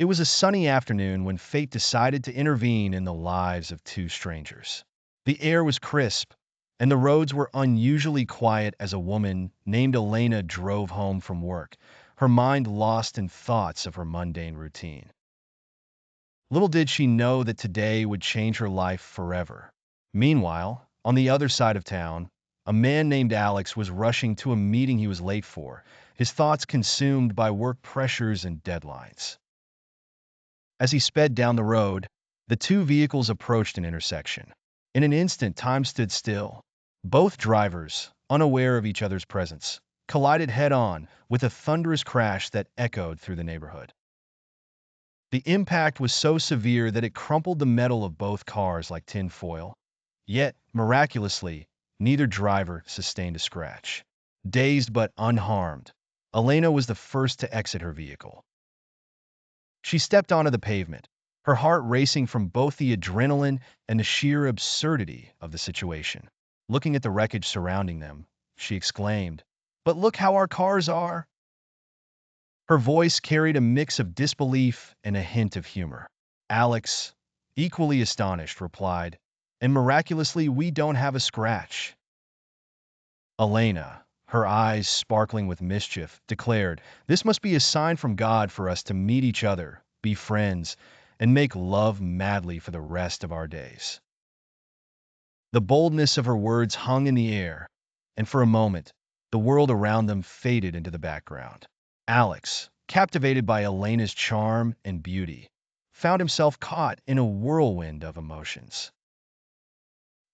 It was a sunny afternoon when fate decided to intervene in the lives of two strangers. The air was crisp, and the roads were unusually quiet as a woman named Elena drove home from work, her mind lost in thoughts of her mundane routine. Little did she know that today would change her life forever. Meanwhile, on the other side of town, a man named Alex was rushing to a meeting he was late for, his thoughts consumed by work pressures and deadlines. As he sped down the road, the two vehicles approached an intersection. In an instant, time stood still. Both drivers, unaware of each other's presence, collided head-on with a thunderous crash that echoed through the neighborhood. The impact was so severe that it crumpled the metal of both cars like tin foil. Yet, miraculously, neither driver sustained a scratch. Dazed but unharmed, Elena was the first to exit her vehicle. She stepped onto the pavement, her heart racing from both the adrenaline and the sheer absurdity of the situation. Looking at the wreckage surrounding them, she exclaimed, "But look how our cars are!" Her voice carried a mix of disbelief and a hint of humor. Alex, equally astonished, replied, "And miraculously, we don't have a scratch." Elena, her eyes sparkling with mischief, declared, "This must be a sign from God for us to meet each other, be friends, and make love madly for the rest of our days." The boldness of her words hung in the air, and for a moment, the world around them faded into the background. Alex, captivated by Elena's charm and beauty, found himself caught in a whirlwind of emotions.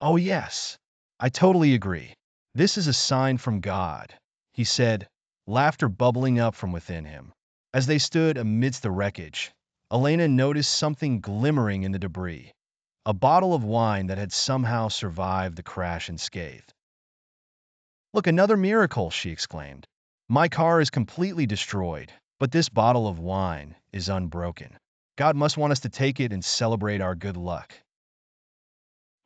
"Oh yes, I totally agree. This is a sign from God," he said, laughter bubbling up from within him. As they stood amidst the wreckage, Elena noticed something glimmering in the debris, a bottle of wine that had somehow survived the crash unscathed. "Look, another miracle!" she exclaimed. "My car is completely destroyed, but this bottle of wine is unbroken. God must want us to take it and celebrate our good luck."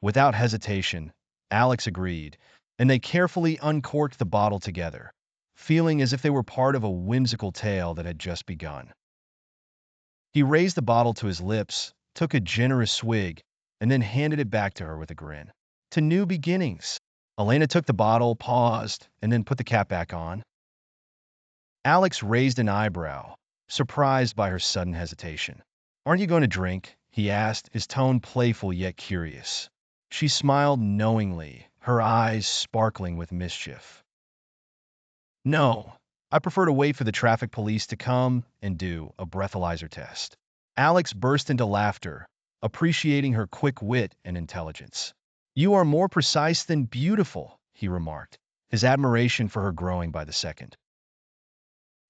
Without hesitation, Alex agreed, and they carefully uncorked the bottle together, feeling as if they were part of a whimsical tale that had just begun. He raised the bottle to his lips, took a generous swig, and then handed it back to her with a grin. "To new beginnings." Elena took the bottle, paused, and then put the cap back on. Alex raised an eyebrow, surprised by her sudden hesitation. "Aren't you going to drink?" he asked, his tone playful yet curious. She smiled knowingly, her eyes sparkling with mischief. "No, I prefer to wait for the traffic police to come and do a breathalyzer test." Alex burst into laughter, appreciating her quick wit and intelligence. "You are more precise than beautiful," he remarked, his admiration for her growing by the second.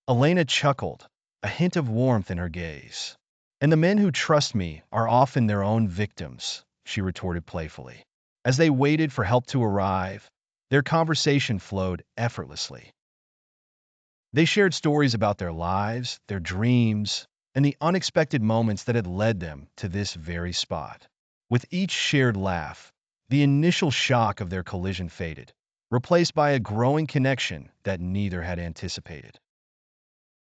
Elena chuckled, a hint of warmth in her gaze. "And the men who trust me are often their own victims," she retorted playfully. As they waited for help to arrive, their conversation flowed effortlessly. They shared stories about their lives, their dreams, and the unexpected moments that had led them to this very spot. With each shared laugh, the initial shock of their collision faded, replaced by a growing connection that neither had anticipated.